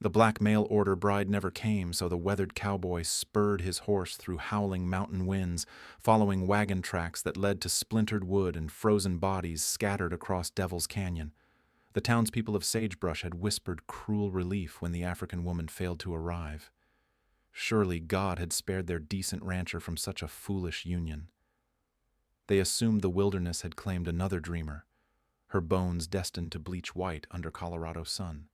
The black mail-order bride never came, so the weathered cowboy spurred his horse through howling mountain winds, following wagon tracks that led to splintered wood and frozen bodies scattered across Devil's Canyon. The townspeople of Sagebrush had whispered cruel relief when the African woman failed to arrive. Surely God had spared their decent rancher from such a foolish union. They assumed the wilderness had claimed another dreamer, her bones destined to bleach white under Colorado sun.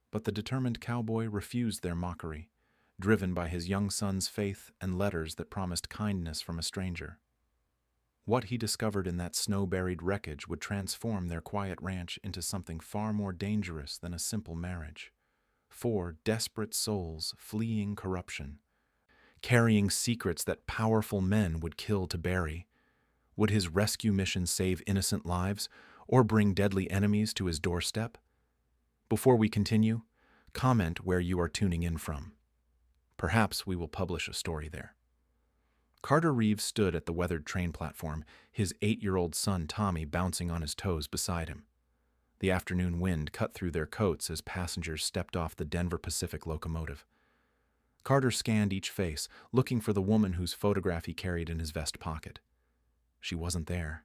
But the determined cowboy refused their mockery, driven by his young son's faith and letters that promised kindness from a stranger. What he discovered in that snow-buried wreckage would transform their quiet ranch into something far more dangerous than a simple marriage. 4 desperate souls fleeing corruption, carrying secrets that powerful men would kill to bury. Would his rescue mission save innocent lives or bring deadly enemies to his doorstep? Before we continue, comment where you are tuning in from. Perhaps we will publish a story there. Carter Reeves stood at the weathered train platform, his 8-year-old son Tommy bouncing on his toes beside him. The afternoon wind cut through their coats as passengers stepped off the Denver Pacific locomotive. Carter scanned each face, looking for the woman whose photograph he carried in his vest pocket. She wasn't there.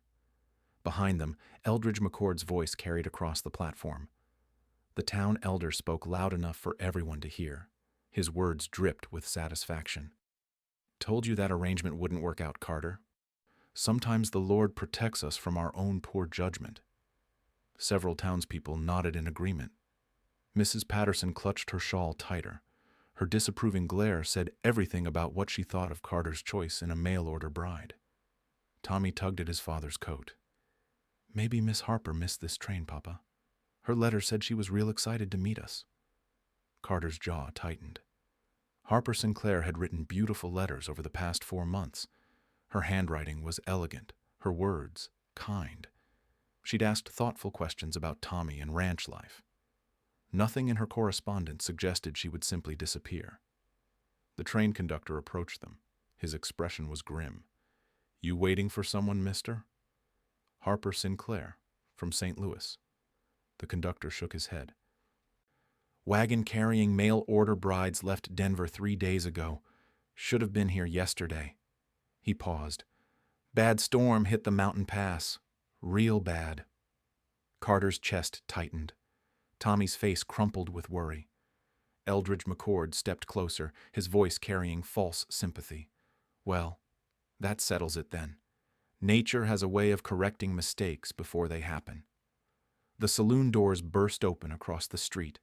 Behind them, Eldridge McCord's voice carried across the platform. The town elder spoke loud enough for everyone to hear. His words dripped with satisfaction. "Told you that arrangement wouldn't work out, Carter. Sometimes the Lord protects us from our own poor judgment." Several townspeople nodded in agreement. Mrs. Patterson clutched her shawl tighter. Her disapproving glare said everything about what she thought of Carter's choice in a mail-order bride. Tommy tugged at his father's coat. "Maybe Miss Harper missed this train, Papa. Her letter said she was real excited to meet us." Carter's jaw tightened. Harper Sinclair had written beautiful letters over the past 4 months. Her handwriting was elegant, her words kind. She'd asked thoughtful questions about Tommy and ranch life. Nothing in her correspondence suggested she would simply disappear. The train conductor approached them. His expression was grim. "You waiting for someone, mister?" "Harper Sinclair, from St. Louis." The conductor shook his head. "Wagon carrying mail-order brides left Denver 3 days ago. Should have been here yesterday." He paused. "Bad storm hit the mountain pass. Real bad." Carter's chest tightened. Tommy's face crumpled with worry. Eldridge McCord stepped closer, his voice carrying false sympathy. "Well, that settles it then. Nature has a way of correcting mistakes before they happen." The saloon doors burst open across the street.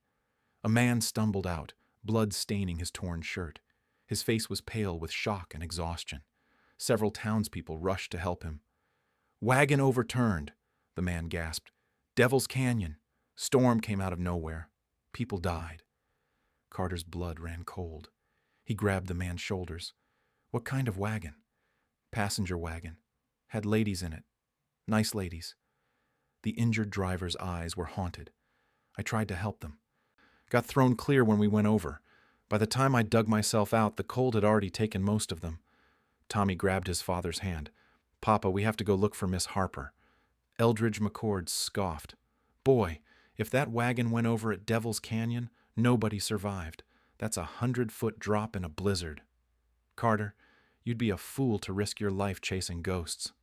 A man stumbled out, blood staining his torn shirt. His face was pale with shock and exhaustion. Several townspeople rushed to help him. "Wagon overturned," the man gasped. "Devil's Canyon. Storm came out of nowhere. People died." Carter's blood ran cold. He grabbed the man's shoulders. "What kind of wagon?" "Passenger wagon. Had ladies in it. Nice ladies." The injured driver's eyes were haunted. "I tried to help them. Got thrown clear when we went over. By the time I dug myself out, the cold had already taken most of them." Tommy grabbed his father's hand. "Papa, we have to go look for Miss Harper." Eldridge McCord scoffed. "Boy, if that wagon went over at Devil's Canyon, nobody survived. That's a 100-foot drop in a blizzard. Carter, you'd be a fool to risk your life chasing ghosts."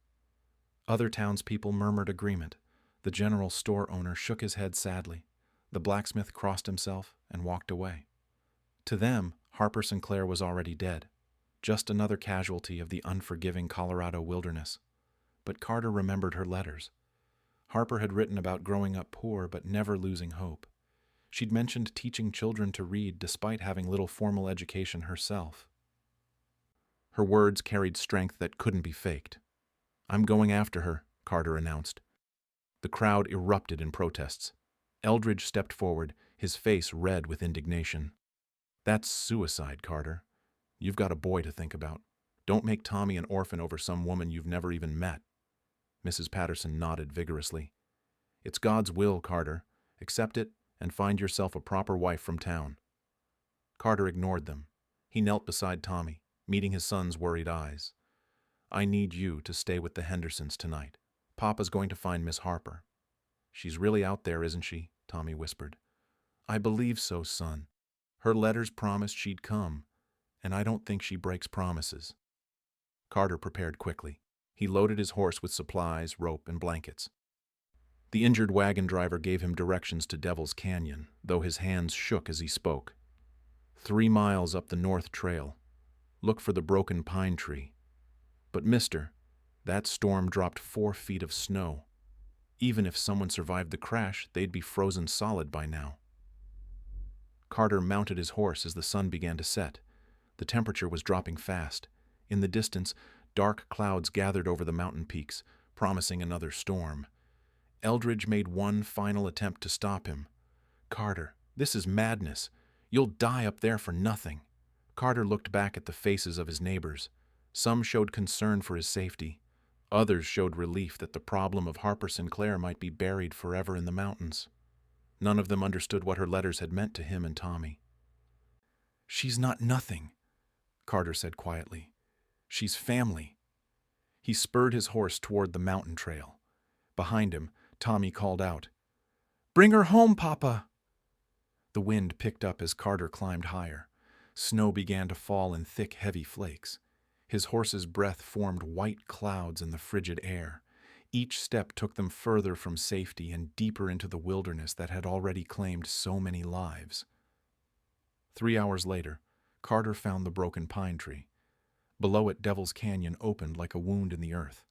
Other townspeople murmured agreement. The general store owner shook his head sadly. The blacksmith crossed himself and walked away. To them, Harper Sinclair was already dead, just another casualty of the unforgiving Colorado wilderness. But Carter remembered her letters. Harper had written about growing up poor but never losing hope. She'd mentioned teaching children to read despite having little formal education herself. Her words carried strength that couldn't be faked. "I'm going after her," Carter announced. The crowd erupted in protests. Eldridge stepped forward, his face red with indignation. "That's suicide, Carter. You've got a boy to think about. Don't make Tommy an orphan over some woman you've never even met." Mrs. Patterson nodded vigorously. "It's God's will, Carter. Accept it and find yourself a proper wife from town." Carter ignored them. He knelt beside Tommy, meeting his son's worried eyes. "I need you to stay with the Hendersons tonight. Papa's going to find Miss Harper." "She's really out there, isn't she?" Tommy whispered. "I believe so, son." Her letters promised she'd come, and I don't think she breaks promises." Carter prepared quickly. He loaded his horse with supplies, rope, and blankets. The injured wagon driver gave him directions to Devil's Canyon, though his hands shook as he spoke. 3 miles up the north trail. Look for the broken pine tree. But mister, that storm dropped 4 feet of snow. Even if someone survived the crash, they'd be frozen solid by now. Carter mounted his horse as the sun began to set. The temperature was dropping fast. In the distance, dark clouds gathered over the mountain peaks, promising another storm. Eldridge made one final attempt to stop him. "Carter, this is madness. You'll die up there for nothing." Carter looked back at the faces of his neighbors. Some showed concern for his safety. Others showed relief that the problem of Harper Sinclair might be buried forever in the mountains. None of them understood what her letters had meant to him and Tommy. "She's not nothing," Carter said quietly. "She's family." He spurred his horse toward the mountain trail. Behind him, Tommy called out, "Bring her home, Papa!" The wind picked up as Carter climbed higher. Snow began to fall in thick, heavy flakes. His horse's breath formed white clouds in the frigid air. Each step took them further from safety and deeper into the wilderness that had already claimed so many lives. 3 hours later, Carter found the broken pine tree. Below it, Devil's Canyon opened like a wound in the earth.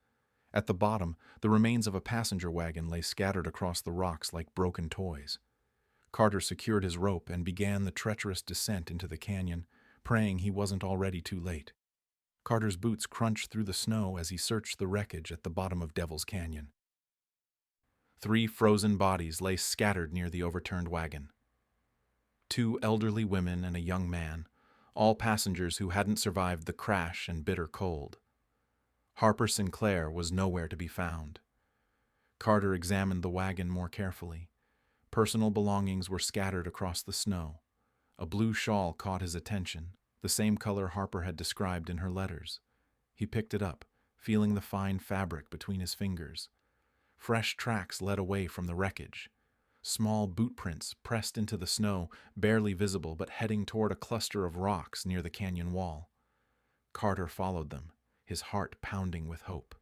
At the bottom, the remains of a passenger wagon lay scattered across the rocks like broken toys. Carter secured his rope and began the treacherous descent into the canyon, praying he wasn't already too late. Carter's boots crunched through the snow as he searched the wreckage at the bottom of Devil's Canyon. 3 frozen bodies lay scattered near the overturned wagon. 2 elderly women and a young man, all passengers who hadn't survived the crash and bitter cold. Harper Sinclair was nowhere to be found. Carter examined the wagon more carefully. Personal belongings were scattered across the snow. A blue shawl caught his attention, the same color Harper had described in her letters. He picked it up, feeling the fine fabric between his fingers. Fresh tracks led away from the wreckage. Small boot prints pressed into the snow, barely visible but heading toward a cluster of rocks near the canyon wall. Carter followed them, his heart pounding with hope.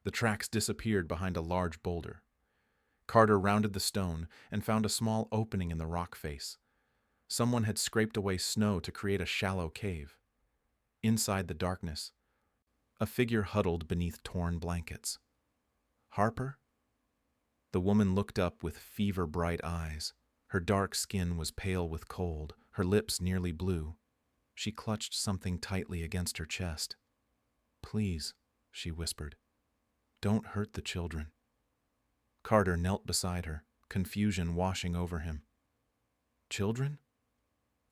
The tracks disappeared behind a large boulder. Carter rounded the stone and found a small opening in the rock face. Someone had scraped away snow to create a shallow cave. Inside the darkness, a figure huddled beneath torn blankets. "Harper?" The woman looked up with fever-bright eyes. Her dark skin was pale with cold, her lips nearly blue. She clutched something tightly against her chest. "Please," she whispered, "don't hurt the children." Carter knelt beside her, confusion washing over him. "Children?"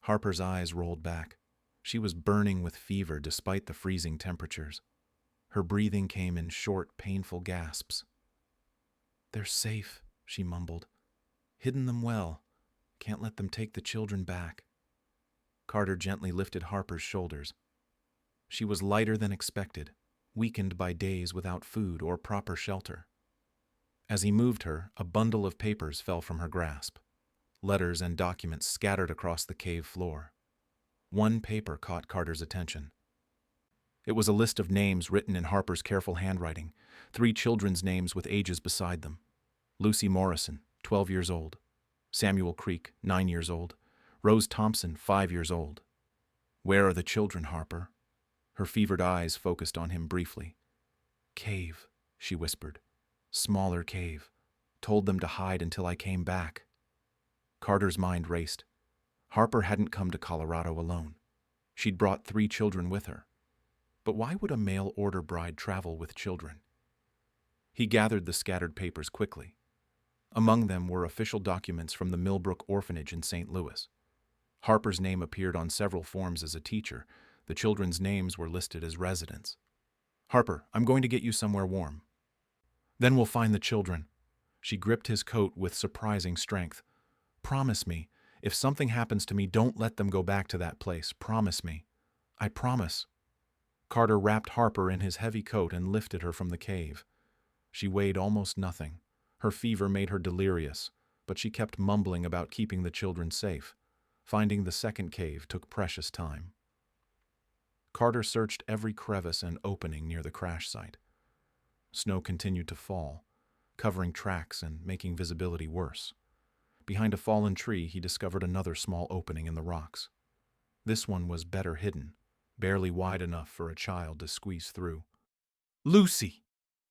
Harper's eyes rolled back. She was burning with fever despite the freezing temperatures. Her breathing came in short, painful gasps. "They're safe," she mumbled. "Hidden them well. Can't let them take the children back." Carter gently lifted Harper's shoulders. She was lighter than expected, weakened by days without food or proper shelter. As he moved her, a bundle of papers fell from her grasp. Letters and documents scattered across the cave floor. One paper caught Carter's attention. It was a list of names written in Harper's careful handwriting, 3 children's names with ages beside them. Lucy Morrison, 12 years old. Samuel Creek, 9 years old. Rose Thompson, 5 years old. "Where are the children, Harper?" Her fevered eyes focused on him briefly. "Cave," she whispered. "Smaller cave. Told them to hide until I came back." Carter's mind raced. Harper hadn't come to Colorado alone. She'd brought 3 children with her. But why would a mail-order bride travel with children? He gathered the scattered papers quickly. Among them were official documents from the Millbrook Orphanage in St. Louis. Harper's name appeared on several forms as a teacher. The children's names were listed as residents. "Harper, I'm going to get you somewhere warm." "Then we'll find the children." She gripped his coat with surprising strength. "Promise me, if something happens to me, don't let them go back to that place. Promise me." "I promise." Carter wrapped Harper in his heavy coat and lifted her from the cave. She weighed almost nothing. Her fever made her delirious, but she kept mumbling about keeping the children safe. Finding the second cave took precious time. Carter searched every crevice and opening near the crash site. Snow continued to fall, covering tracks and making visibility worse. Behind a fallen tree, he discovered another small opening in the rocks. This one was better hidden, barely wide enough for a child to squeeze through. "Lucy!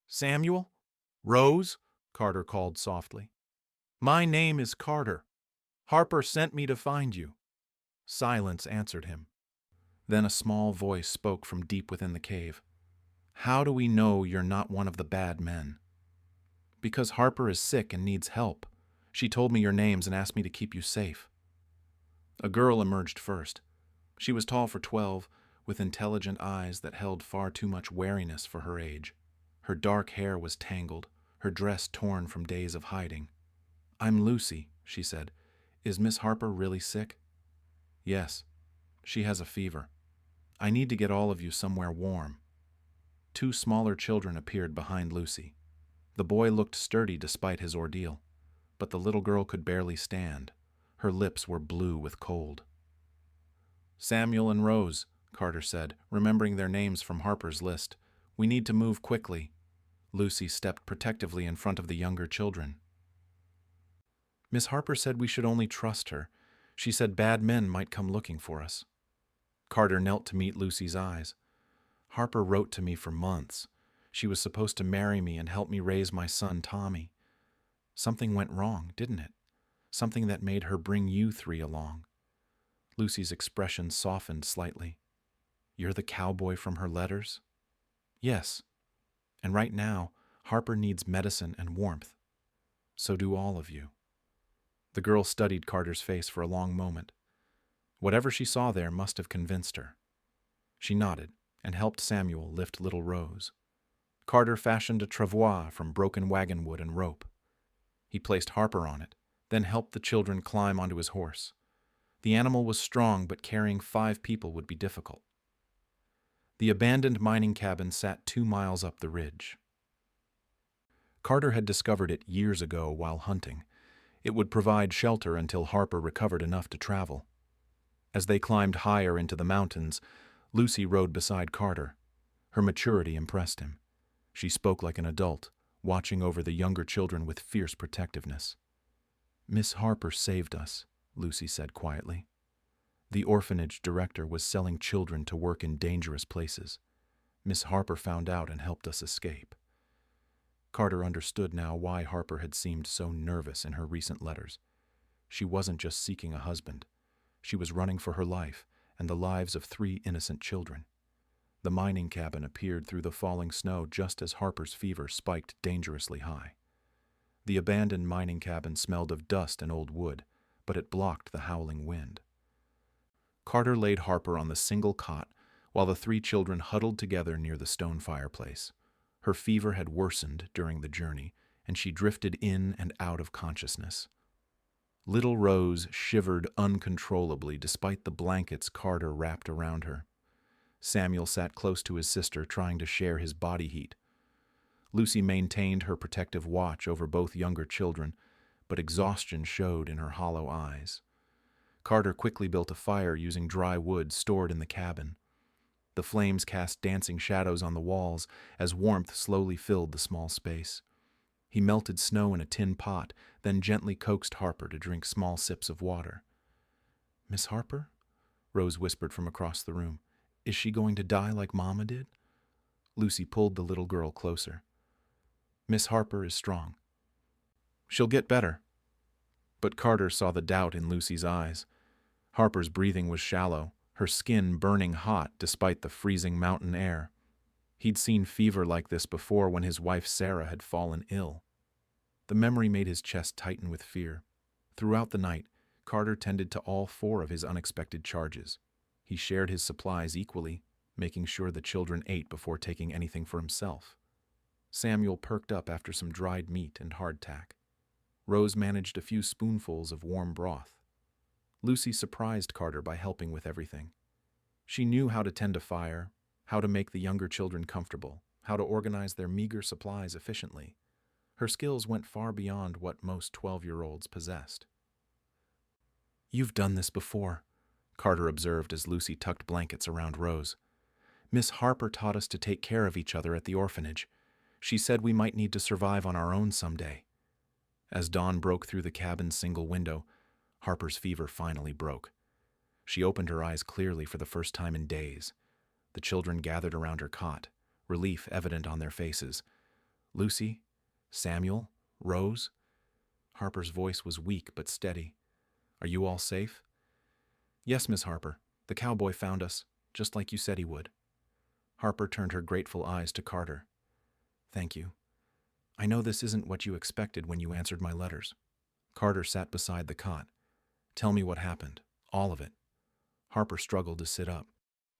Samuel? Rose?" Carter called softly. "My name is Carter. Harper sent me to find you." Silence answered him. Then a small voice spoke from deep within the cave. "How do we know you're not one of the bad men?" "Because Harper is sick and needs help. She told me your names and asked me to keep you safe." A girl emerged first. She was tall for 12, with intelligent eyes that held far too much wariness for her age. Her dark hair was tangled, her dress torn from days of hiding. "I'm Lucy," she said. "Is Miss Harper really sick?" "Yes. She has a fever. I need to get all of you somewhere warm." Two smaller children appeared behind Lucy. The boy looked sturdy despite his ordeal, but the little girl could barely stand. Her lips were blue with cold. "Samuel and Rose," Carter said, remembering their names from Harper's list. "We need to move quickly." Lucy stepped protectively in front of the younger children. "Miss Harper said we should only trust her. She said bad men might come looking for us." Carter knelt to meet Lucy's eyes. "Harper wrote to me for months. She was supposed to marry me and help me raise my son, Tommy. Something went wrong, didn't it? Something that made her bring you three along." Lucy's expression softened slightly. "You're the cowboy from her letters?" "Yes. And right now, Harper needs medicine and warmth. So do all of you." The girl studied Carter's face for a long moment. Whatever she saw there must have convinced her. She nodded and helped Samuel lift little Rose. Carter fashioned a travois from broken wagon wood and rope. He placed Harper on it, then helped the children climb onto his horse. The animal was strong, but carrying 5 people would be difficult. The abandoned mining cabin sat 2 miles up the ridge. Carter had discovered it years ago while hunting. It would provide shelter until Harper recovered enough to travel. As they climbed higher into the mountains, Lucy rode beside Carter. Her maturity impressed him. She spoke like an adult, watching over the younger children with fierce protectiveness. "Miss Harper saved us," Lucy said quietly. "The orphanage director was selling children to work in dangerous places. Miss Harper found out and helped us escape." Carter understood now why Harper had seemed so nervous in her recent letters. She wasn't just seeking a husband. She was running for her life and the lives of 3 innocent children. The mining cabin appeared through the falling snow just as Harper's fever spiked dangerously high. The abandoned mining cabin smelled of dust and old wood, but it blocked the howling wind. Carter laid Harper on the single cot while the 3 children huddled together near the stone fireplace. Her fever had worsened during the journey, and she drifted in and out of consciousness. Little Rose shivered uncontrollably despite the blankets Carter wrapped around her. Samuel sat close to his sister, trying to share his body heat. Lucy maintained her protective watch over both younger children, but exhaustion showed in her hollow eyes. Carter quickly built a fire using dry wood stored in the cabin. The flames cast dancing shadows on the walls as warmth slowly filled the small space. He melted snow in a tin pot, then gently coaxed Harper to drink small sips of water. "Miss Harper?" Rose whispered from across the room. "Is she going to die like Mama did?" Lucy pulled the little girl closer. "Miss Harper is strong. She'll get better." But Carter saw the doubt in Lucy's eyes. Harper's breathing was shallow, her skin burning hot despite the freezing mountain air. He'd seen fever like this before when his wife Sarah had fallen ill. The memory made his chest tighten with fear. Throughout the night, Carter tended to all 4 of his unexpected charges. He shared his supplies equally, making sure the children ate before taking anything for himself. Samuel perked up after some dried meat and hardtack. Rose managed a few spoonfuls of warm broth. Lucy surprised Carter by helping with everything. She knew how to tend a fire, how to make the younger children comfortable, how to organize their meager supplies efficiently. Her skills went far beyond what most 12-year-olds possessed. "You've done this before," Carter observed as Lucy tucked blankets around Rose. "Miss Harper taught us to take care of each other at the orphanage. She said we might need to survive on our own someday." As dawn broke through the cabin's single window, Harper's fever finally broke. She opened her eyes clearly for the first time in days. The children gathered around her cot, relief evident on their faces. "Lucy? Samuel? Rose?" Harper's voice was weak but steady. "Are you all safe?" "Yes, Miss Harper. The cowboy found us, just like you said he would." Harper turned her grateful eyes to Carter. "Thank you. I know this isn't what you expected when you answered my letters." Carter sat beside the cot. "Tell me what happened. All of it." Harper struggled to sit up.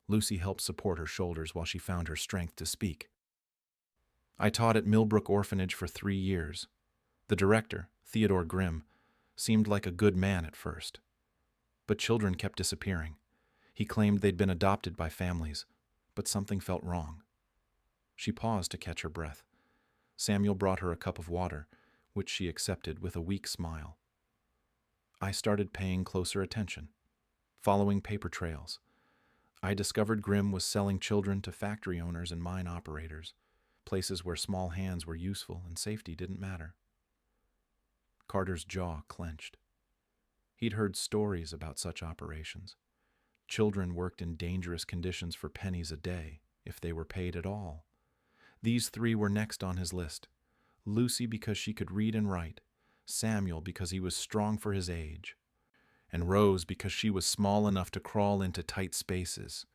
Lucy helped support her shoulders while she found her strength to speak. "I taught at Millbrook Orphanage for 3 years. The director, Theodore Grimm, seemed like a good man at first. But children kept disappearing. He claimed they'd been adopted by families, but something felt wrong." She paused to catch her breath. Samuel brought her a cup of water, which she accepted with a weak smile. "I started paying closer attention, following paper trails. I discovered Grimm was selling children to factory owners and mine operators, places where small hands were useful and safety didn't matter." Carter's jaw clenched. He'd heard stories about such operations. Children worked in dangerous conditions for pennies a day, if they were paid at all. These 3 were next on his list. Lucy because she could read and write, Samuel because he was strong for his age, and Rose because she was small enough to crawl into tight spaces.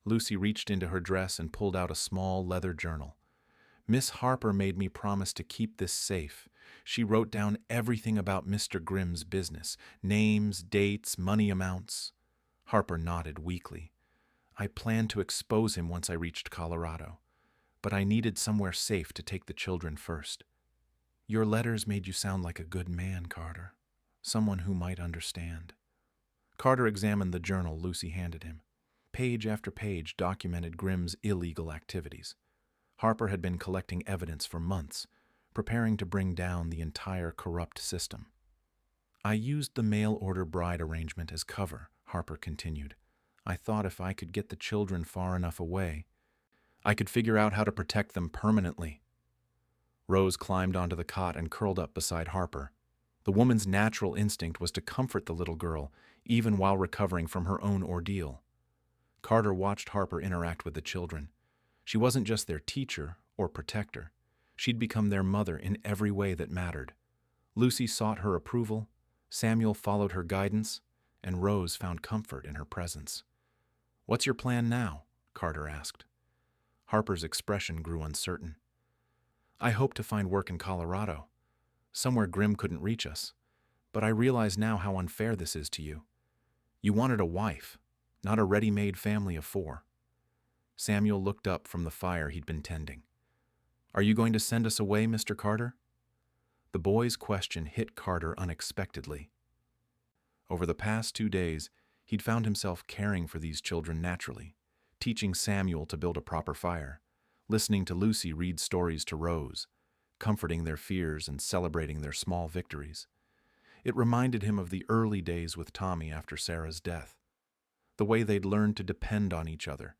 Lucy reached into her dress and pulled out a small leather journal. "Miss Harper made me promise to keep this safe. She wrote down everything about Mr. Grimm's business, names, dates, money amounts." Harper nodded weakly. "I planned to expose him once I reached Colorado, but I needed somewhere safe to take the children first." "Your letters made you sound like a good man, Carter. Someone who might understand." Carter examined the journal Lucy handed him. Page after page documented Grimm's illegal activities. Harper had been collecting evidence for months, preparing to bring down the entire corrupt system. "I used the mail-order bride arrangement as cover," Harper continued. "I thought if I could get the children far enough away, I could figure out how to protect them permanently." Rose climbed onto the cot and curled up beside Harper. The woman's natural instinct was to comfort the little girl, even while recovering from her own ordeal. Carter watched Harper interact with the children. She wasn't just their teacher or protector. She'd become their mother in every way that mattered. Lucy sought her approval, Samuel followed her guidance, and Rose found comfort in her presence. "What's your plan now?" Carter asked. Harper's expression grew uncertain. "I hope to find work in Colorado, somewhere Grimm couldn't reach us, but I realize now how unfair this is to you. You wanted a wife, not a ready-made family of 4. Samuel looked up from the fire he'd been tending. "Are you going to send us away, Mr. Carter?" The boy's question hit Carter unexpectedly. Over the past 2 days, he'd found himself caring for these children naturally, teaching Samuel to build a proper fire, listening to Lucy read stories to Rose, comforting their fears and celebrating their small victories. It reminded him of the early days with Tommy after Sarah's death, the way they'd learned to depend on each other,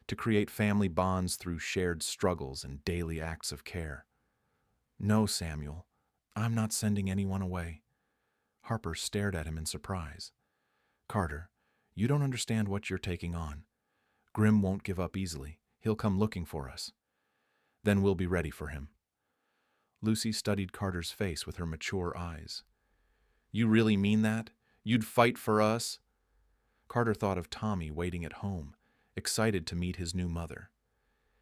to create family bonds through shared struggles and daily acts of care. "No, Samuel, I'm not sending anyone away." Harper stared at him in surprise. "Carter, you don't understand what you're taking on. Grimm won't give up easily. He'll come looking for us. Then we'll be ready for him." Lucy studied Carter's face with her mature eyes. "You really mean that? You'd fight for us?" Carter thought of Tommy waiting at home, excited to meet his new mother.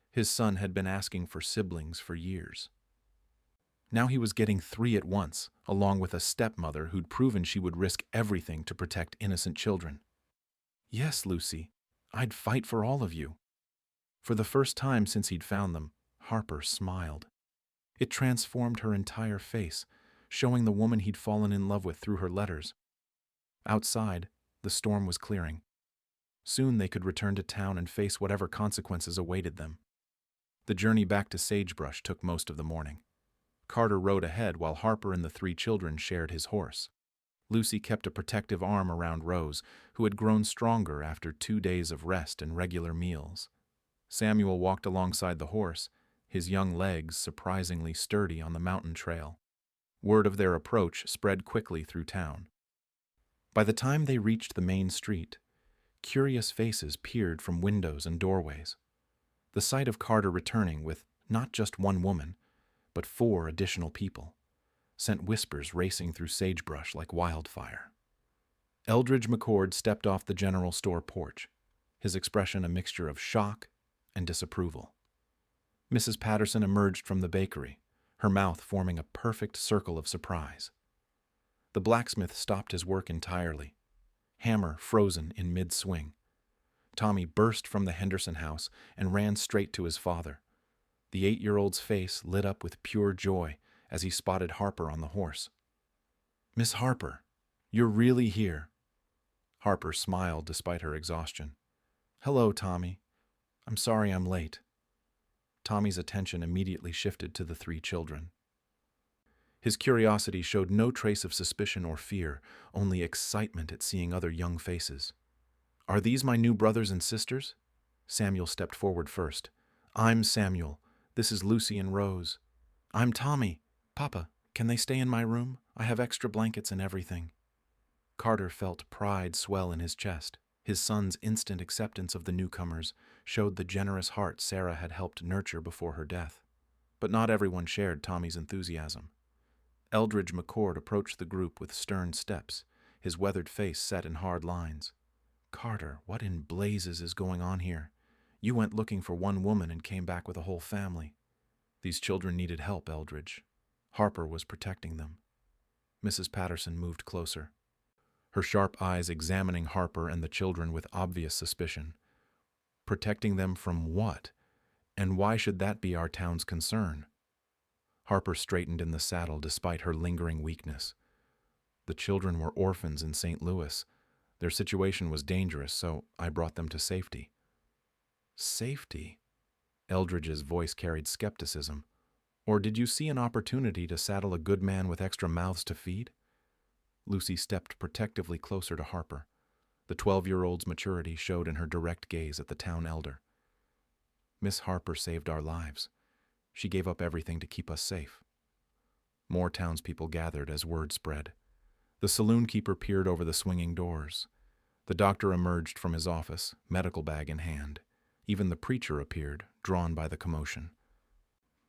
His son had been asking for siblings for years. Now he was getting 3 at once, along with a stepmother who'd proven she would risk everything to protect innocent children. "Yes, Lucy, I'd fight for all of you." For the first time since he'd found them, Harper smiled. It transformed her entire face, showing the woman he'd fallen in love with through her letters. Outside, the storm was clearing. Soon they could return to town and face whatever consequences awaited them. The journey back to Sagebrush took most of the morning. Carter rode ahead while Harper and the 3 children shared his horse. Lucy kept a protective arm around Rose, who had grown stronger after 2 days of rest and regular meals. Samuel walked alongside the horse, his young legs surprisingly sturdy on the mountain trail. Word of their approach spread quickly through town. By the time they reached the main street, curious faces peered from windows and doorways. The sight of Carter returning with not just one woman, but 4 additional people, sent whispers racing through sagebrush like wildfire. Eldridge McCord stepped off the general store porch, his expression a mixture of shock and disapproval. Mrs. Patterson emerged from the bakery, her mouth forming a perfect circle of surprise. The blacksmith stopped his work entirely, hammer frozen in mid-swing. Tommy burst from the Henderson house and ran straight to his father. The 8-year-old's face lit up with pure joy as he spotted Harper on the horse. "Miss Harper, you're really here." Harper smiled despite her exhaustion. "Hello, Tommy. I'm sorry I'm late." Tommy's attention immediately shifted to the 3 children. His curiosity showed no trace of suspicion or fear, only excitement at seeing other young faces. "Are these my new brothers and sisters?" Samuel stepped forward first. "I'm Samuel. This is Lucy and Rose." "I'm Tommy. Papa, can they stay in my room? I have extra blankets and everything." Carter felt pride swell in his chest. His son's instant acceptance of the newcomers showed the generous heart Sarah had helped nurture before her death. But not everyone shared Tommy's enthusiasm. Eldridge McCord approached the group with stern steps, his weathered face set in hard lines. "Carter, what in blazes is going on here? You went looking for one woman and came back with a whole family." "These children needed help, Eldridge. Harper was protecting them." Mrs. Patterson moved closer, her sharp eyes examining Harper and the children with obvious suspicion. "Protecting them from what? And why should that be our town's concern?" Harper straightened in the saddle despite her lingering weakness. "The children were orphans in St. Louis. Their situation was dangerous, so I brought them to safety." "Safety?" Eldridge's voice carried skepticism. "Or did you see an opportunity to saddle a good man with extra mouths to feed?" Lucy stepped protectively closer to Harper. The 12-year-old's maturity showed in her direct gaze at the town elder. "Miss Harper saved our lives. She gave up everything to keep us safe." More townspeople gathered as word spread. The saloon keeper peered over the swinging doors. The doctor emerged from his office, medical bag in hand. Even the preacher appeared, drawn by the commotion.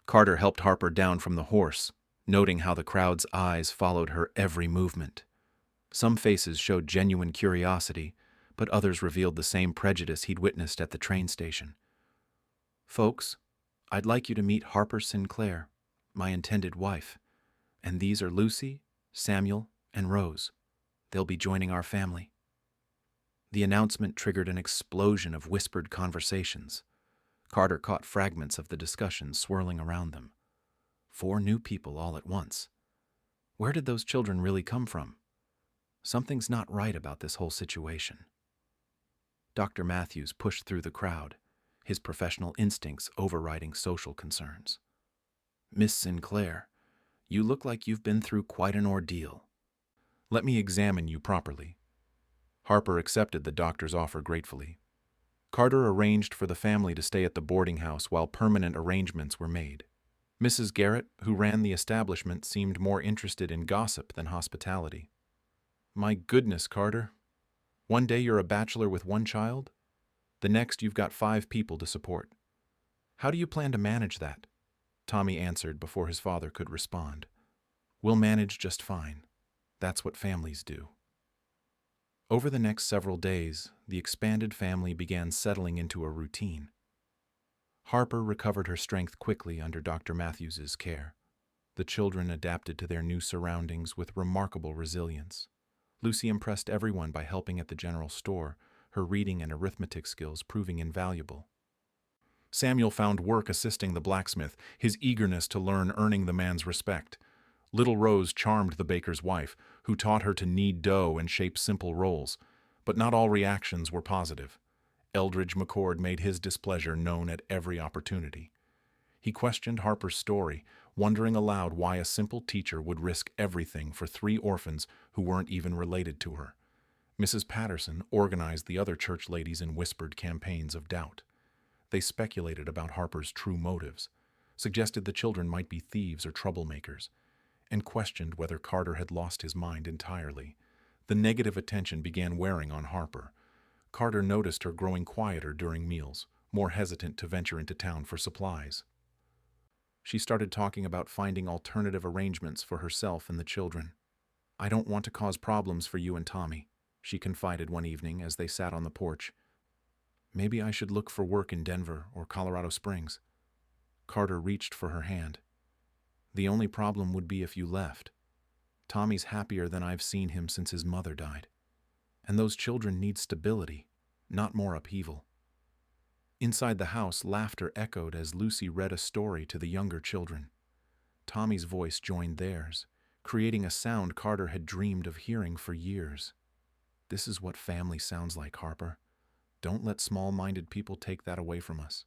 Carter helped Harper down from the horse, noting how the crowd's eyes followed her every movement. Some faces showed genuine curiosity, but others revealed the same prejudice he'd witnessed at the train station. "Folks, I'd like you to meet Harper Sinclair, my intended wife. And these are Lucy, Samuel, and Rose. They'll be joining our family." The announcement triggered an explosion of whispered conversations. Carter caught fragments of the discussion swirling around them. 4 new people all at once. Where did those children really come from? Something's not right about this whole situation. Dr. Matthews pushed through the crowd, his professional instincts overriding social concerns. "Miss Sinclair, you look like you've been through quite an ordeal. Let me examine you properly." Harper accepted the doctor's offer gratefully. Carter arranged for the family to stay at the boarding house while permanent arrangements were made. Mrs. Garrett, who ran the establishment, seemed more interested in gossip than hospitality. "My goodness, Carter. One day you're a bachelor with 1 child. The next you've got 5 people to support. How do you plan to manage that?" Tommy answered before his father could respond. "We'll manage just fine. That's what families do." Over the next several days, the expanded family began settling into a routine. Harper recovered her strength quickly under Dr. Matthews's care. The children adapted to their new surroundings with remarkable resilience. Lucy impressed everyone by helping at the general store, her reading and arithmetic skills proving invaluable. Samuel found work assisting the blacksmith, his eagerness to learn earning the man's respect. Little Rose charmed the baker's wife, who taught her to knead dough and shape simple rolls. But not all reactions were positive. Eldridge McCord made his displeasure known at every opportunity. He questioned Harper's story, wondering aloud why a simple teacher would risk everything for 3 orphans who weren't even related to her. Mrs. Patterson organized the other church ladies in whispered campaigns of doubt. They speculated about Harper's true motives, suggested the children might be thieves or troublemakers, and questioned whether Carter had lost his mind entirely. The negative attention began wearing on Harper. Carter noticed her growing quieter during meals, more hesitant to venture into town for supplies. She started talking about finding alternative arrangements for herself and the children. "I don't want to cause problems for you and Tommy," she confided one evening as they sat on the porch. "Maybe I should look for work in Denver or Colorado Springs." Carter reached for her hand. "The only problem would be if you left. Tommy's happier than I've seen him since his mother died. And those children need stability, not more upheaval." Inside the house, laughter echoed as Lucy read a story to the younger children. Tommy's voice joined theirs, creating a sound Carter had dreamed of hearing for years. "This is what family sounds like, Harper. Don't let small-minded people take that away from us."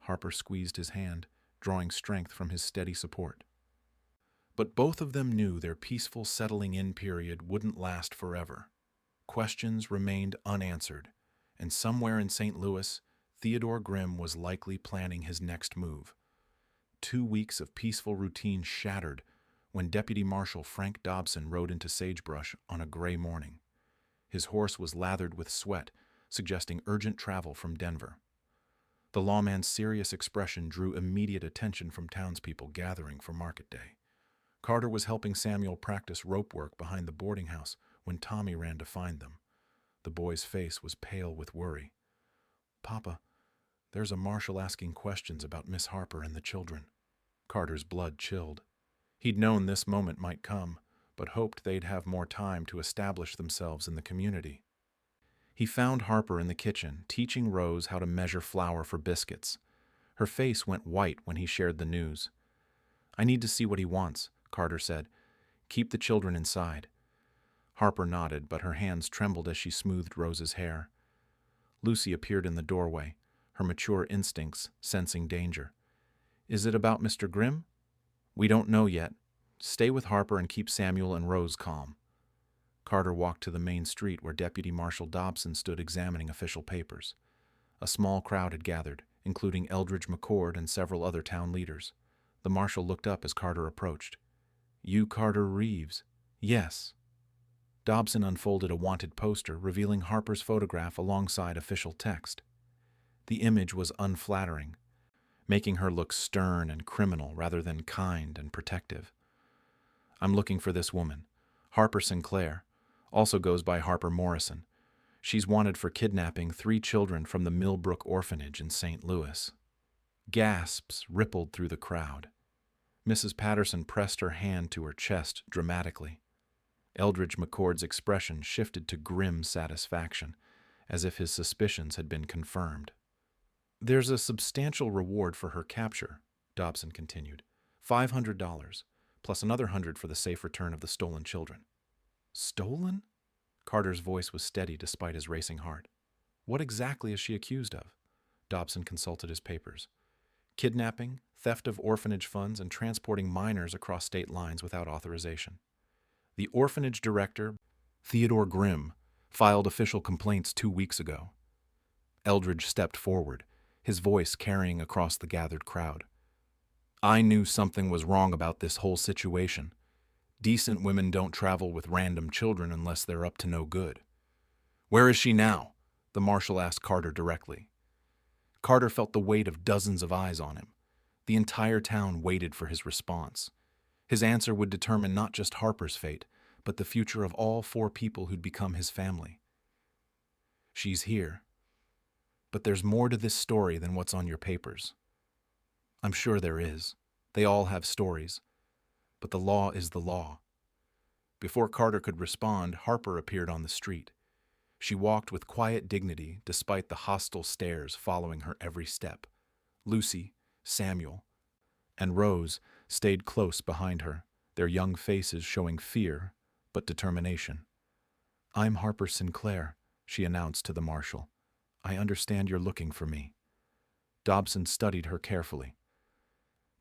Harper squeezed his hand, drawing strength from his steady support. But both of them knew their peaceful settling-in period wouldn't last forever. Questions remained unanswered, and somewhere in St. Louis, Theodore Grimm was likely planning his next move. 2 weeks of peaceful routine shattered when Deputy Marshal Frank Dobson rode into Sagebrush on a gray morning. His horse was lathered with sweat, suggesting urgent travel from Denver. The lawman's serious expression drew immediate attention from townspeople gathering for market day. Carter was helping Samuel practice rope work behind the boarding house when Tommy ran to find them. The boy's face was pale with worry. "Papa, there's a marshal asking questions about Miss Harper and the children." Carter's blood chilled. He'd known this moment might come, but hoped they'd have more time to establish themselves in the community. He found Harper in the kitchen, teaching Rose how to measure flour for biscuits. Her face went white when he shared the news. "I need to see what he wants," Carter said. "Keep the children inside." Harper nodded, but her hands trembled as she smoothed Rose's hair. Lucy appeared in the doorway, her mature instincts sensing danger. "Is it about Mr. Grimm?" "We don't know yet. Stay with Harper and keep Samuel and Rose calm." Carter walked to the main street where Deputy Marshal Dobson stood examining official papers. A small crowd had gathered, including Eldridge McCord and several other town leaders. The marshal looked up as Carter approached. "You Carter Reeves?" "Yes." Dobson unfolded a wanted poster revealing Harper's photograph alongside official text. The image was unflattering, making her look stern and criminal rather than kind and protective. "I'm looking for this woman, Harper Sinclair, also goes by Harper Morrison. She's wanted for kidnapping 3 children from the Millbrook Orphanage in St. Louis." Gasps rippled through the crowd. Mrs. Patterson pressed her hand to her chest dramatically. Eldridge McCord's expression shifted to grim satisfaction, as if his suspicions had been confirmed. "There's a substantial reward for her capture," Dobson continued. $500, plus another 100 for the safe return of the stolen children." "Stolen?" Carter's voice was steady despite his racing heart. "What exactly is she accused of?" Dobson consulted his papers. "Kidnapping, theft of orphanage funds, and transporting minors across state lines without authorization. The orphanage director, Theodore Grimm, filed official complaints 2 weeks ago." Eldridge stepped forward, his voice carrying across the gathered crowd. "I knew something was wrong about this whole situation. Decent women don't travel with random children unless they're up to no good." "Where is she now?" the marshal asked Carter directly. Carter felt the weight of dozens of eyes on him. The entire town waited for his response. His answer would determine not just Harper's fate, but the future of all 4 people who'd become his family. "She's here. But there's more to this story than what's on your papers." "I'm sure there is. They all have stories. But the law is the law." Before Carter could respond, Harper appeared on the street. She walked with quiet dignity despite the hostile stares following her every step. Lucy, Samuel, and Rose stayed close behind her, their young faces showing fear but determination. "I'm Harper Sinclair," she announced to the marshal. "I understand you're looking for me." Dobson studied her carefully.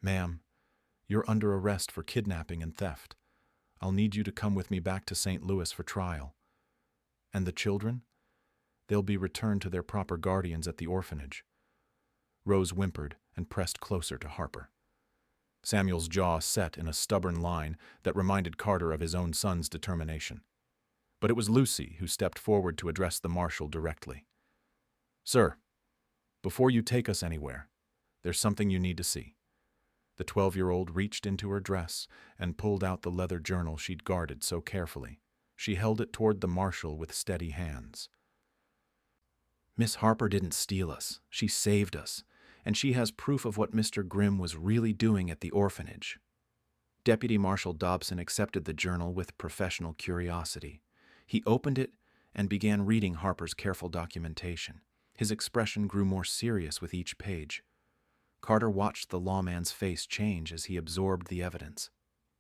"Ma'am, You're under arrest for kidnapping and theft. I'll need you to come with me back to St. Louis for trial. And the children? They'll be returned to their proper guardians at the orphanage." Rose whimpered and pressed closer to Harper. Samuel's jaw set in a stubborn line that reminded Carter of his own son's determination. But it was Lucy who stepped forward to address the marshal directly. "Sir, before you take us anywhere, there's something you need to see." The 12-year-old reached into her dress and pulled out the leather journal she'd guarded so carefully. She held it toward the marshal with steady hands. "Miss Harper didn't steal us. She saved us. And she has proof of what Mr. Grimm was really doing at the orphanage." Deputy Marshal Dobson accepted the journal with professional curiosity. He opened it and began reading Harper's careful documentation. His expression grew more serious with each page. Carter watched the lawman's face change as he absorbed the evidence.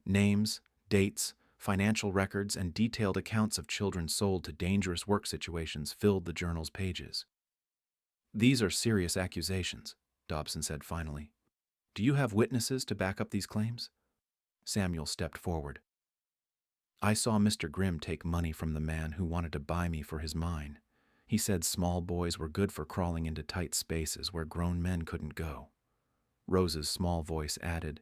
Names, dates, financial records, and detailed accounts of children sold to dangerous work situations filled the journal's pages. "These are serious accusations," Dobson said finally. "Do you have witnesses to back up these claims?" Samuel stepped forward. "I saw Mr. Grimm take money from the man who wanted to buy me for his mine. He said small boys were good for crawling into tight spaces where grown men couldn't go." Rose's small voice added,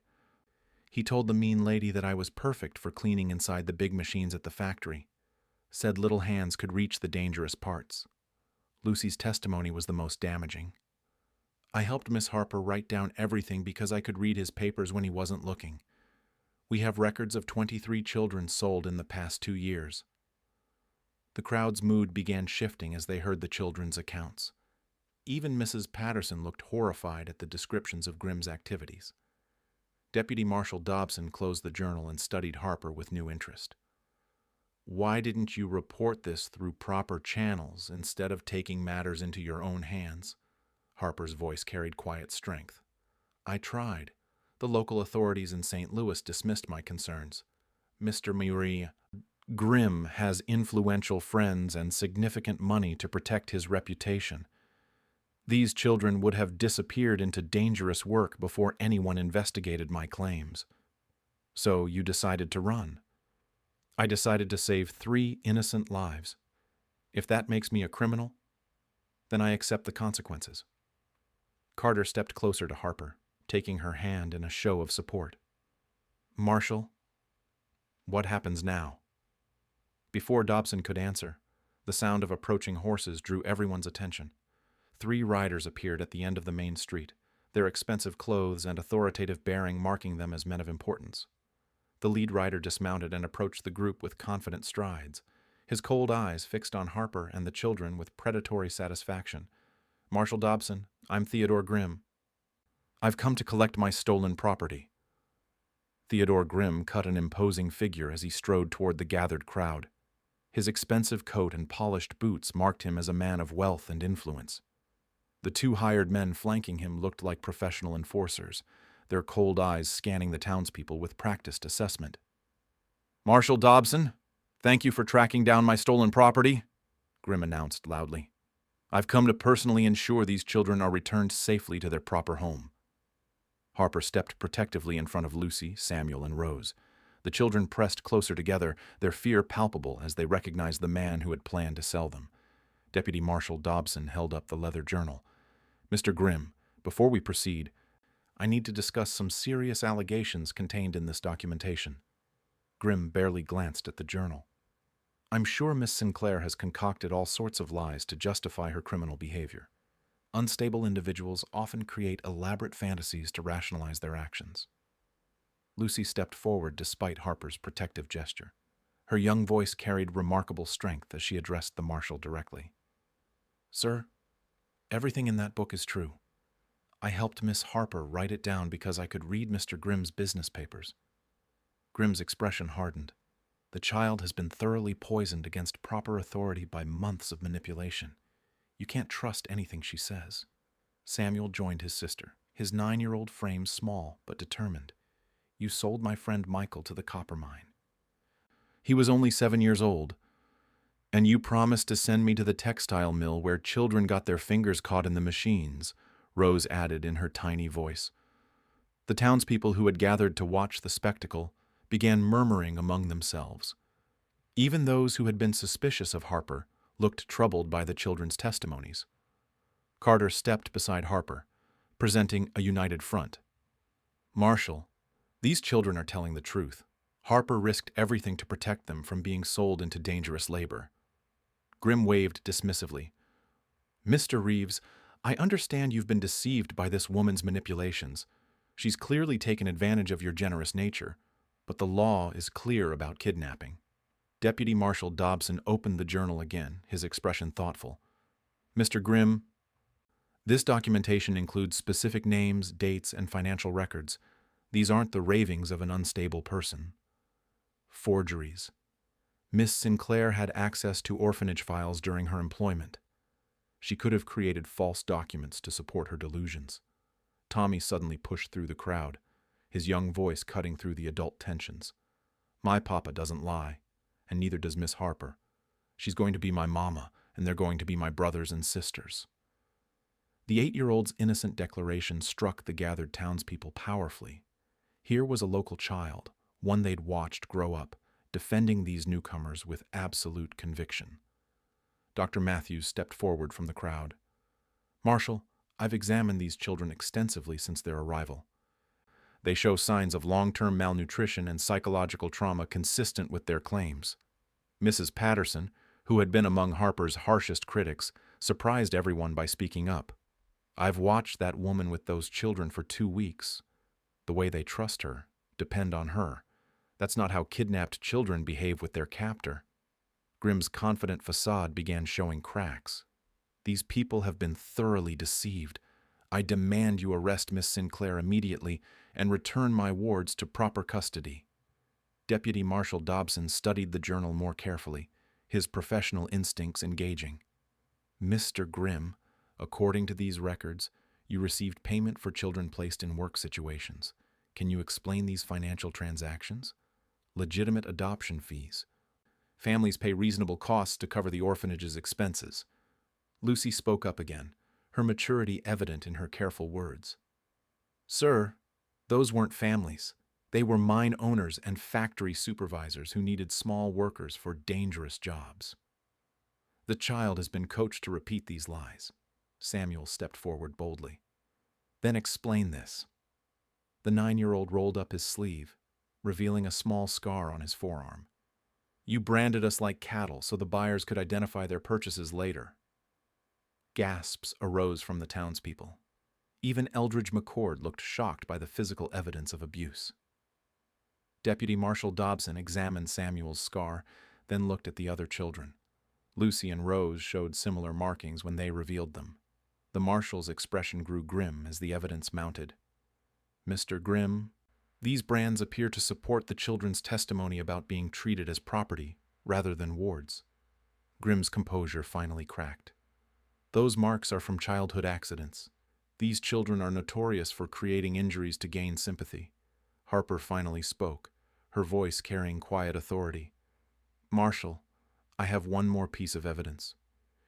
"He told the mean lady that I was perfect for cleaning inside the big machines at the factory. Said little hands could reach the dangerous parts." Lucy's testimony was the most damaging. "I helped Miss Harper write down everything because I could read his papers when he wasn't looking. We have records of 23 children sold in the past 2 years." The crowd's mood began shifting as they heard the children's accounts. Even Mrs. Patterson looked horrified at the descriptions of Grimm's activities. Deputy Marshal Dobson closed the journal and studied Harper with new interest. "Why didn't you report this through proper channels instead of taking matters into your own hands?" Harper's voice carried quiet strength. "I tried. The local authorities in St. Louis dismissed my concerns. Mr. Murray Grimm has influential friends and significant money to protect his reputation. These children would have disappeared into dangerous work before anyone investigated my claims. So you decided to run. I decided to save 3 innocent lives. If that makes me a criminal, then I accept the consequences." Carter stepped closer to Harper, taking her hand in a show of support. "Marshal, what happens now?" Before Dobson could answer, the sound of approaching horses drew everyone's attention. 3 riders appeared at the end of the main street, their expensive clothes and authoritative bearing marking them as men of importance. The lead rider dismounted and approached the group with confident strides, his cold eyes fixed on Harper and the children with predatory satisfaction. "Marshal Dobson, I'm Theodore Grimm. I've come to collect my stolen property." Theodore Grimm cut an imposing figure as he strode toward the gathered crowd. His expensive coat and polished boots marked him as a man of wealth and influence. The 2 hired men flanking him looked like professional enforcers, their cold eyes scanning the townspeople with practiced assessment. "Marshal Dobson, thank you for tracking down my stolen property," Grimm announced loudly. "I've come to personally ensure these children are returned safely to their proper home." Harper stepped protectively in front of Lucy, Samuel, and Rose. The children pressed closer together, their fear palpable as they recognized the man who had planned to sell them. Deputy Marshal Dobson held up the leather journal. "Mr. Grimm, before we proceed, I need to discuss some serious allegations contained in this documentation." Grimm barely glanced at the journal. "I'm sure Miss Sinclair has concocted all sorts of lies to justify her criminal behavior. Unstable individuals often create elaborate fantasies to rationalize their actions." Lucy stepped forward despite Harper's protective gesture. Her young voice carried remarkable strength as she addressed the marshal directly. "Sir, everything in that book is true. I helped Miss Harper write it down because I could read Mr. Grimm's business papers." Grimm's expression hardened. The child has been thoroughly poisoned against proper authority by months of manipulation. You can't trust anything she says. Samuel joined his sister, his 9-year-old frame small but determined. "You sold my friend Michael to the copper mine. He was only 7 years old. And you promised to send me to the textile mill where children got their fingers caught in the machines," Rose added in her tiny voice. The townspeople who had gathered to watch the spectacle began murmuring among themselves. Even those who had been suspicious of Harper looked troubled by the children's testimonies. Carter stepped beside Harper, presenting a united front. "Marshal, these children are telling the truth. Harper risked everything to protect them from being sold into dangerous labor." Grimm waved dismissively. "Mr. Reeves, I understand you've been deceived by this woman's manipulations. She's clearly taken advantage of your generous nature, but the law is clear about kidnapping." Deputy Marshal Dobson opened the journal again, his expression thoughtful. "Mr. Grimm, this documentation includes specific names, dates, and financial records. These aren't the ravings of an unstable person." Forgeries. Miss Sinclair had access to orphanage files during her employment. She could have created false documents to support her delusions. Tommy suddenly pushed through the crowd, his young voice cutting through the adult tensions. "My papa doesn't lie, and neither does Miss Harper. She's going to be my mama, and they're going to be my brothers and sisters." The 8-year-old's innocent declaration struck the gathered townspeople powerfully. Here was a local child, one they'd watched grow up, defending these newcomers with absolute conviction. Dr. Matthews stepped forward from the crowd. "Marshal, I've examined these children extensively since their arrival. They show signs of long-term malnutrition and psychological trauma consistent with their claims." Mrs. Patterson, who had been among Harper's harshest critics, surprised everyone by speaking up. "I've watched that woman with those children for 2 weeks. The way they trust her, depend on her. That's not how kidnapped children behave with their captor." Grimm's confident facade began showing cracks. "These people have been thoroughly deceived. I demand you arrest Miss Sinclair immediately and return my wards to proper custody." Deputy Marshal Dobson studied the journal more carefully, his professional instincts engaging. "Mr. Grimm, according to these records, you received payment for children placed in work situations. Can you explain these financial transactions? Legitimate adoption fees. Families pay reasonable costs to cover the orphanage's expenses." Lucy spoke up again, her maturity evident in her careful words. "Sir, those weren't families. They were mine owners and factory supervisors who needed small workers for dangerous jobs." "The child has been coached to repeat these lies." Samuel stepped forward boldly. "Then explain this." The 9-year-old rolled up his sleeve, revealing a small scar on his forearm. "You branded us like cattle so the buyers could identify their purchases later." Gasps arose from the townspeople. Even Eldridge McCord looked shocked by the physical evidence of abuse. Deputy Marshal Dobson examined Samuel's scar, then looked at the other children. Lucy and Rose showed similar markings when they revealed them. The marshal's expression grew grim as the evidence mounted. "Mr. Grimm, these brands appear to support the children's testimony about being treated as property rather than wards." Grimm's composure finally cracked. "Those marks are from childhood accidents. These children are notorious for creating injuries to gain sympathy." Harper finally spoke, her voice carrying quiet authority. "Marshal, I have one more piece of evidence."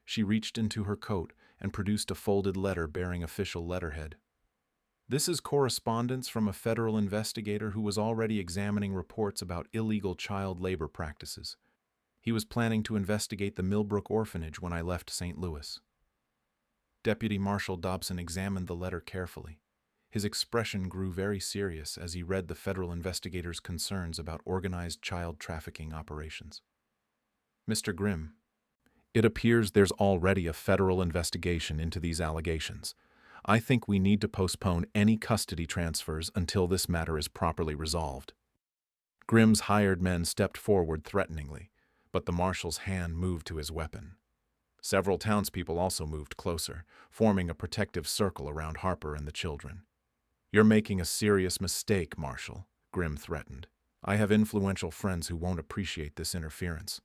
She reached into her coat and produced a folded letter bearing official letterhead. "This is correspondence from a federal investigator who was already examining reports about illegal child labor practices. He was planning to investigate the Millbrook orphanage when I left St. Louis." Deputy Marshal Dobson examined the letter carefully. His expression grew very serious as he read the federal investigator's concerns about organized child trafficking operations. "Mr. Grimm, it appears there's already a federal investigation into these allegations. I think we need to postpone any custody transfers until this matter is properly resolved." Grimm's hired men stepped forward threateningly, but the marshal's hand moved to his weapon. Several townspeople also moved closer, forming a protective circle around Harper and the children. "You're making a serious mistake, Marshal," Grimm threatened. "I have influential friends who won't appreciate this interference."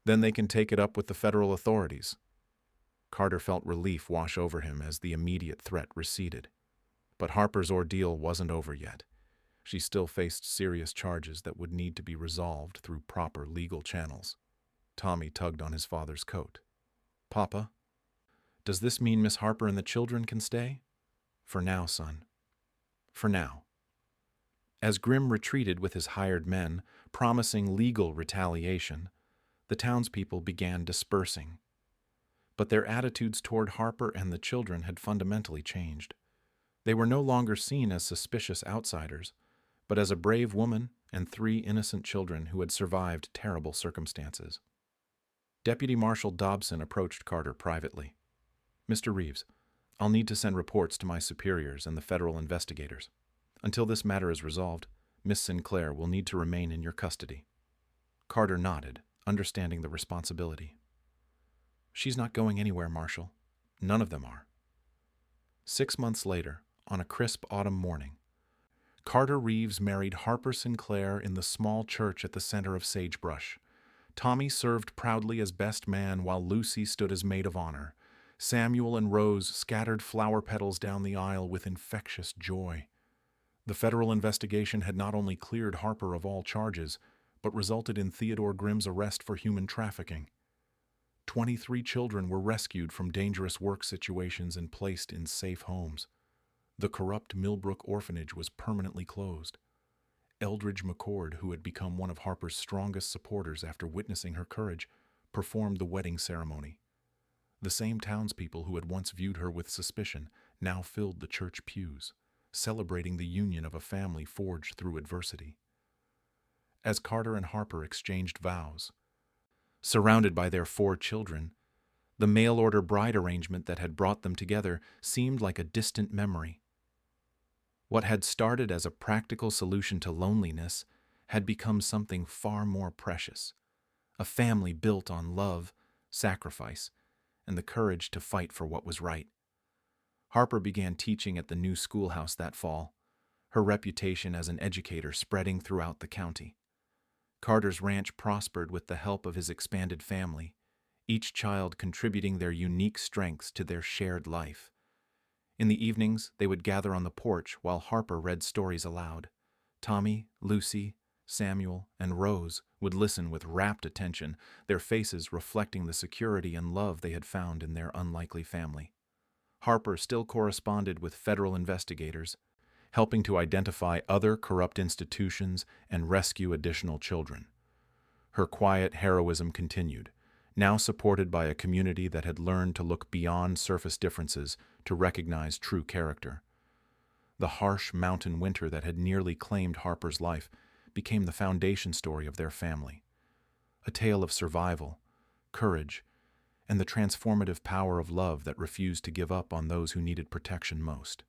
"Then they can take it up with the federal authorities." Carter felt relief wash over him as the immediate threat receded. But Harper's ordeal wasn't over yet. She still faced serious charges that would need to be resolved through proper legal channels. Tommy tugged on his father's coat. "Papa, does this mean Miss Harper and the children can stay?" "For now, son. For now." As Grimm retreated with his hired men, promising legal retaliation, the townspeople began dispersing. But their attitudes toward Harper and the children had fundamentally changed. They were no longer seen as suspicious outsiders, but as a brave woman and 3 innocent children who had survived terrible circumstances. Deputy Marshal Dobson approached Carter privately. "Mr. Reeves, I'll need to send reports to my superiors and the federal investigators. Until this matter is resolved, Miss Sinclair will need to remain in your custody." Carter nodded, understanding the responsibility. "She's not going anywhere, Marshal. None of them are." 6 months later, on a crisp autumn morning, Carter Reeves married Harper Sinclair in the small church at the center of Sagebrush. Tommy served proudly as best man while Lucy stood as maid of honor. Samuel and Rose scattered flower petals down the aisle with infectious joy. The federal investigation had not only cleared Harper of all charges, but resulted in Theodore Grimm's arrest for human trafficking. 23 children were rescued from dangerous work situations and placed in safe homes. The corrupt Millbrook orphanage was permanently closed. Eldridge McCord, who had become one of Harper's strongest supporters after witnessing her courage, performed the wedding ceremony. The same townspeople who had once viewed her with suspicion now filled the church pews, celebrating the union of a family forged through adversity. As Carter and Harper exchanged vows, surrounded by their 4 children, the mail-order bride arrangement that had brought them together seemed like a distant memory. What had started as a practical solution to loneliness had become something far more precious, a family built on love, sacrifice, and the courage to fight for what was right. Harper began teaching at the new schoolhouse that fall, her reputation as an educator spreading throughout the county. Carter's ranch prospered with the help of his expanded family, each child contributing their unique strengths to their shared life. In the evenings, they would gather on the porch while Harper read stories aloud. Tommy, Lucy, Samuel, and Rose would listen with rapt attention, their faces reflecting the security and love they had found in their unlikely family. Harper still corresponded with federal investigators, helping to identify other corrupt institutions and rescue additional children. Her quiet heroism continued, now supported by a community that had learned to look beyond surface differences to recognize true character. The harsh mountain winter that had nearly claimed Harper's life became the foundation story of their family, a tale of survival, courage, and the transformative power of love that refused to give up on those who needed protection most.